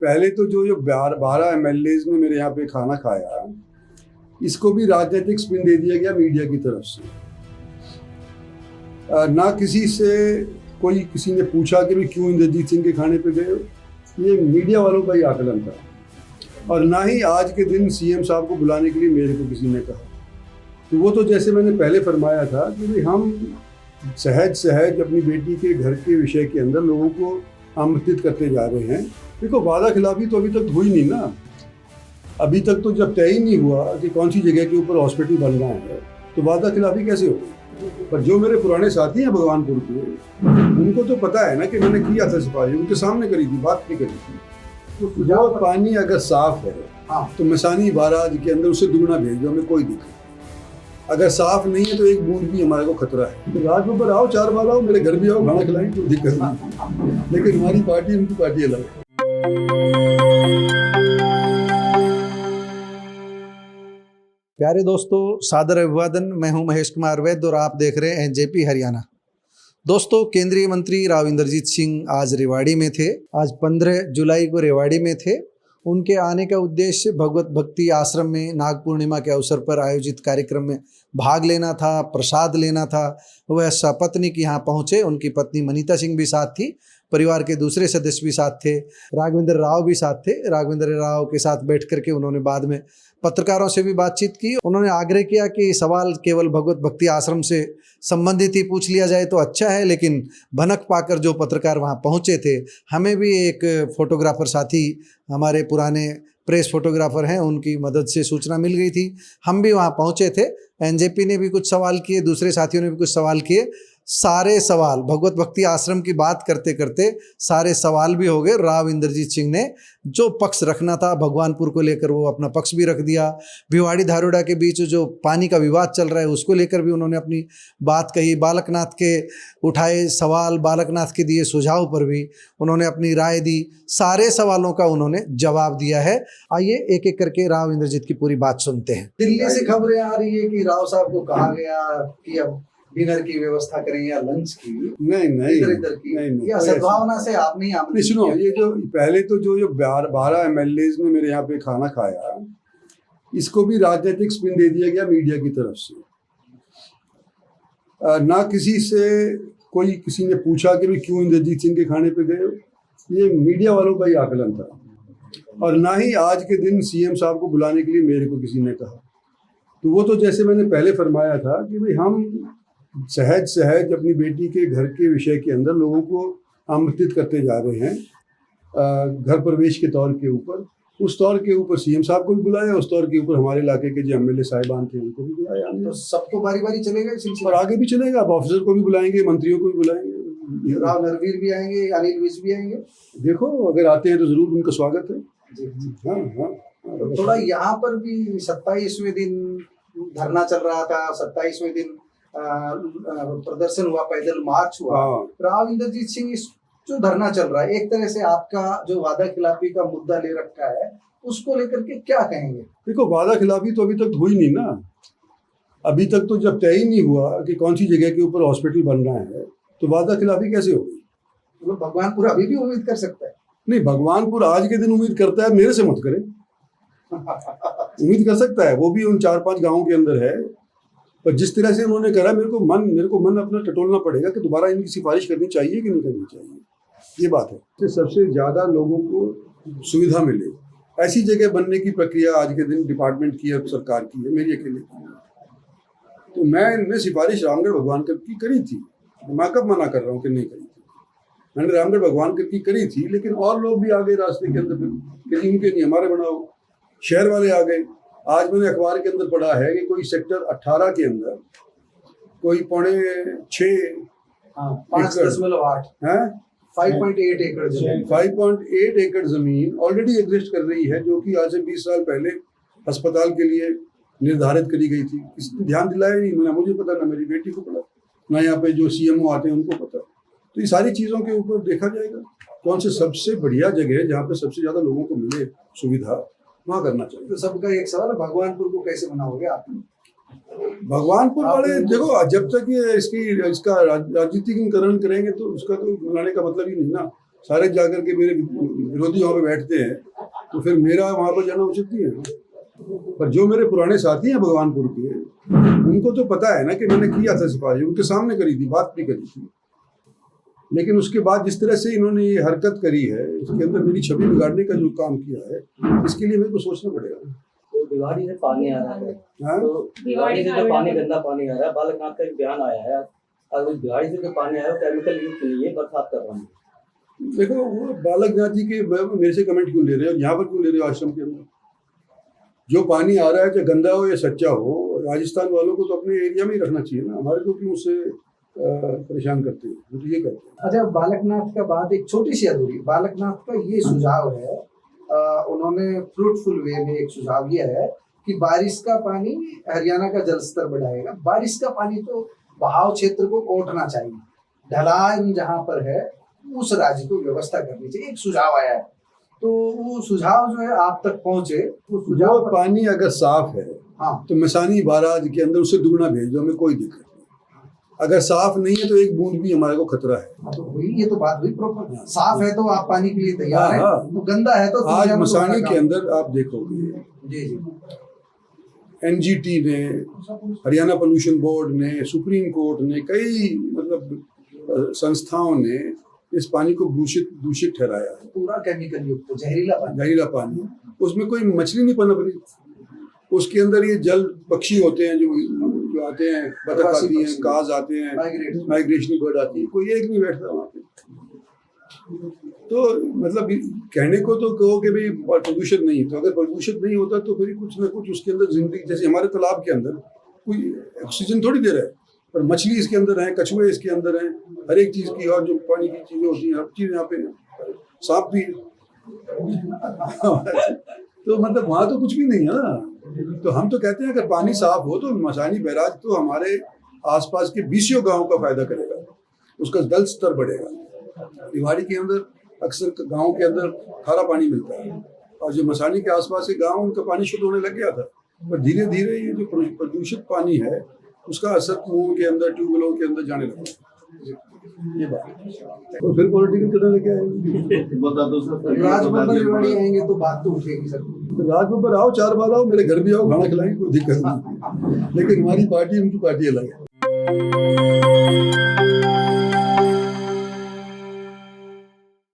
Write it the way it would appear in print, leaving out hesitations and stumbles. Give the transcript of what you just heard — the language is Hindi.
पहले तो जो 12 एमएलएज ने मेरे यहाँ पे खाना खाया, इसको भी राजनीतिक स्पिन दे दिया गया मीडिया की तरफ से। ना किसी से किसी ने पूछा कि भाई क्यों इंद्रजीत सिंह के खाने पे गए हो, ये मीडिया वालों का ही आकलन था। और ना ही आज के दिन सीएम साहब को बुलाने के लिए मेरे को किसी ने कहा। तो वो तो जैसे मैंने पहले फरमाया था कि भाई हम सहज अपनी बेटी के घर के विषय के अंदर लोगों को आमंत्रित करते जा रहे हैं। देखो, वादा खिलाफी तो अभी तक हुई नहीं ना। अभी तक तो जब तय ही नहीं हुआ कि कौन सी जगह के ऊपर हॉस्पिटल बन रहा है, तो वादा खिलाफी कैसे होगी। पर जो मेरे पुराने साथी हैं भगवानपुर के, उनको तो पता है ना कि मैंने किया था सिफारिश, उनके सामने करी थी, बात नहीं करी थी। तो जो पानी अगर साफ है तो मसानी बाराज के अंदर उसे दुगना भेज दो, हमें कोई दिक्कत। अगर साफ नहीं है तो एक बूंद भी हमारे को खतरा है। तो रात पर आओ, 4 बार आओ, मेरे घर भी आओ, खाना खिलाएं, कोई दिक्कत नहीं। लेकिन हमारी पार्टी, उनकी पार्टी अलग है। प्यारे दोस्तों, सादर अभिवादन। मैं हूं महेश कुमार वैद्य और आप देख रहे हैं एनजेपी हरियाणा। दोस्तों, केंद्रीय मंत्री राव इंद्रजीत सिंह आज रेवाड़ी में थे। आज 15 जुलाई को रेवाड़ी में थे। उनके आने का उद्देश्य भगवत भक्ति आश्रम में नाग पूर्णिमा के अवसर पर आयोजित कार्यक्रम में भाग लेना था, प्रसाद लेना था। वह सपत्नीक यहाँ पहुँचे। उनकी पत्नी मनीता सिंह भी साथ थी, परिवार के दूसरे सदस्य भी साथ थे, राघवेंद्र राव भी साथ थे। राघवेंद्र राव के साथ बैठ करके उन्होंने बाद में पत्रकारों से भी बातचीत की। उन्होंने आग्रह किया कि सवाल केवल भगवत भक्ति आश्रम से संबंधित ही पूछ लिया जाए तो अच्छा है, लेकिन भनक पाकर जो पत्रकार वहाँ पहुँचे थे, हमें भी एक फोटोग्राफर साथी, हमारे पुराने प्रेस फोटोग्राफर हैं, उनकी मदद से सूचना मिल गई थी। हम भी वहाँ पहुँचे थे। एनजेपी ने भी कुछ सवाल किए, दूसरे साथियों ने भी कुछ सवाल किए। सारे सवाल भगवत भक्ति आश्रम की बात करते करते सारे सवाल भी हो गए। राव इंद्रजीत सिंह ने जो पक्ष रखना था भगवानपुर को लेकर, वो अपना पक्ष भी रख दिया। भिवाड़ी धारोड़ा के बीच जो पानी का विवाद चल रहा है, उसको लेकर भी उन्होंने अपनी बात कही। बालकनाथ के उठाए सवाल, बालकनाथ के दिए सुझाव पर भी उन्होंने अपनी राय दी। सारे सवालों का उन्होंने जवाब दिया है। आइए एक एक करके राव इंद्रजीत की पूरी बात सुनते हैं। दिल्ली से खबरें आ रही है कि राव साहब को कहा गया कि अब डिनर की व्यवस्था करें या लंच की। नहीं, इधर की या सद्भावना से आप नहीं सुनो, ये जो पहले तो जो 12 एमएलएज ने मेरे यहाँ पे खाना खाया, इसको भी राजनीतिक स्पिन दे दिया गया मीडिया की तरफ से। ना किसी से किसी ने पूछा कि भाई क्यों इंद्रजीत सिंह के खाने पे गए हो, ये मीडिया वालों का ही आकलन था। और ना ही आज के दिन सीएम साहब को बुलाने के लिए मेरे को किसी ने कहा। तो वो तो जैसे मैंने पहले फरमाया था कि भाई हम सहज अपनी बेटी के घर के विषय के अंदर लोगों को आमंत्रित करते जा रहे हैं घर प्रवेश के तौर के ऊपर। उस तौर के ऊपर सीएम साहब को भी बुलाया, उस तौर के ऊपर हमारे इलाके के जो एमएलए साहिबान थे उनको भी बुलाया। तो सबको बारी बारी चलेगा और आगे भी चलेगा। अब ऑफिसर को भी बुलाएंगे, मंत्रियों को भी बुलाएंगे, राव नरवीर भी आएंगे, अनिल विज भी आएंगे। देखो, अगर आते हैं तो जरूर उनका स्वागत है। हाँ। तो थोड़ा यहाँ पर भी 27वें दिन धरना चल रहा था, 27वें दिन प्रदर्शन हुआ, पैदल मार्च हुआ। राव इंद्रजीत सिंह जो धरना चल रहा है, एक तरह से आपका जो वादा खिलाफी का मुद्दा ले रखा है, उसको लेकर के क्या कहेंगे? देखो, वादा खिलाफी तो अभी तक हुई नहीं ना। अभी तक तो जब तय ही नहीं हुआ कि कौन सी जगह के ऊपर हॉस्पिटल बन रहा है, तो वादा खिलाफी कैसे होगी? तो भगवानपुर अभी भी उम्मीद कर सकता है? नहीं, भगवानपुर आज के दिन उम्मीद करता है, मेरे से मत करे। उम्मीद कर सकता है, वो भी उन 4-5 गाँवों के अंदर है। पर जिस तरह से उन्होंने करा, मेरे को मन अपना टटोलना पड़ेगा कि दोबारा इनकी सिफारिश करनी चाहिए कि नहीं करनी चाहिए। ये बात है। सबसे ज़्यादा लोगों को सुविधा मिले ऐसी जगह बनने की प्रक्रिया आज के दिन डिपार्टमेंट की और सरकार की है, मेरी अकेले की है। तो मैंने सिफारिश रामगढ़ भगवानगढ़ की करी थी। मैं कब मना कर रहा हूँ कि नहीं करी थी? मैंने रामगढ़ भगवानगढ़ की करी थी, लेकिन और लोग भी आ गए रास्ते के अंदर, फिर उनके नहीं हमारे बनाओ, शहर वाले आ गए। आज मैंने अखबार के अंदर पढ़ा है कि कोई सेक्टर 18 के अंदर कोई 5.8 है 5.8 एकड़ जमीन ऑलरेडी एग्जिस्ट कर रही है, जो कि आज से 20 साल पहले अस्पताल के लिए निर्धारित करी गई थी। किसी ध्यान दिलाया नहीं, ना मुझे पता, ना मेरी बेटी को पता, ना यहाँ पे जो सीएमओ आते हैं उनको पता। तो ये सारी चीज़ों के ऊपर देखा जाएगा कौन से सबसे बढ़िया जगह है जहाँ पे सबसे ज़्यादा लोगों को मिले सुविधा, वहाँ करना चाहिए। तो सबका एक सवाल है, भगवानपुर को कैसे बनाओगे आप? भगवानपुर वाले देखो, जब तक ये इसका राजनीतिकरण करेंगे तो उसका तो बनाने का मतलब ही नहीं ना। सारे जाकर के मेरे विरोधी वहाँ पे बैठते हैं, तो फिर मेरा वहाँ पर जाना उचित नहीं है। पर जो मेरे पुराने साथी हैं भगवानपुर के, उनको तो पता है ना कि मैंने किया था सिफारिश, उनके सामने करी थी, बात भी करी थी। लेकिन उसके बाद जिस तरह से इन्होंने ये हरकत करी है, उसके अंदर मेरी छवि बिगाड़ने का जो काम किया है, इसके लिए मेरे को सोचना पड़ेगा। तो भिवाड़ी से पानी आ रहा है, हाँ? तो भिवाड़ी से जो पानी, गंदा पानी आ रहा है, बालकनाथ का एक बयान आया है, और भिवाड़ी से जो पानी आया है केमिकल युक्त नहीं है, बरसात का पानी। देखो, वो बालकनाथ जी के मेरे से कमेंट क्यों ले रहे हो, यहाँ पर क्यों ले रहे हो आश्रम के अंदर? जो पानी आ रहा है, चाहे गंदा हो या सच्चा हो, राजस्थान वालों को तो अपने एरिया में ही रखना चाहिए ना, हमारे को क्यों उससे परेशान करते हैं? वो तो ये करते हैं। अच्छा, बालकनाथ का बाद एक छोटी सी अधूरी, बालकनाथ का ये सुझाव है, उन्होंने फ्रूटफुल वे में एक सुझाव दिया है कि बारिश का पानी हरियाणा का जल स्तर बढ़ाएगा। बारिश का पानी तो बहाव क्षेत्र को ओटना चाहिए, ढलान जहाँ पर है उस राज्य को व्यवस्था करनी चाहिए, एक सुझाव आया है। तो वो सुझाव जो है आप तक पहुंचे, वो सुझाव जो पानी अगर साफ है, हाँ, तो मसानी बाराज के अंदर उससे दुगना भेज दो, हमें कोई दिक्कत नहीं। अगर साफ नहीं है तो एक बूंद भी हमारे को खतरा है। हाँ, तो वही, ये तो बात हुई प्रॉपर। साफ है तो आप पानी के लिए तैयार हैं, हाँ। तो गंदा है तो आज मसानी के अंदर आप देखोगे, जी जी, एनजीटी ने, हरियाणा पोल्यूशन बोर्ड ने, सुप्रीम कोर्ट ने, कई मतलब संस्थाओं ने इस पानी को दूषित ठहराया है। पूरा केमिकल युक्त जहरीला पानी, उसमें कोई मछली नहीं पनप रही, उसके अंदर ये जल पक्षी होते हैं जो आते हैं, बतख आती हैं, काज आते हैं, माइग्रेशनल बर्ड आती है, कोई एक नहीं बैठता वहाँ पे। तो मतलब कहने को तो कहो कि भाई प्रदूषण नहीं, तो अगर प्रदूषण नहीं होता तो फिर कुछ ना कुछ उसके अंदर जिंदगी, जैसे हमारे तालाब के अंदर कोई ऑक्सीजन थोड़ी दे रहा है, पर मछली इसके अंदर है, कछुए इसके अंदर हैं, हर एक चीज़ की, और जो पानी की चीज़ें होती हैं, हर चीज़ यहाँ पे, सांप भी तो मतलब वहाँ तो कुछ भी नहीं है ना। तो हम तो कहते हैं अगर पानी साफ हो तो मसानी बैराज तो हमारे आसपास के 20 गाँव का फायदा करेगा, उसका जल स्तर बढ़ेगा। भिवाड़ी के अंदर अक्सर गाँव के अंदर खारा पानी मिलता है, और जो मसानी के आसपास के गाँव, उनका पानी शुद्ध होने लग गया था, पर धीरे धीरे ये जो प्रदूषित पानी है उसका असर मुंह के अंदर, ट्यूबवेलों के अंदर जाने लगा। ये बात और फिर पॉलिटिकल करने लगे आएंगे। बता दो सर, राजभवन आएंगे तो बात तो उठेगी सर। तो राजभवन आओ, 4 बार आओ, मेरे घर भी आओ, खाना खिलाएंगे, कोई दिक्कत नहीं, लेकिन हमारी पार्टी उनकी पार्टी अलग है।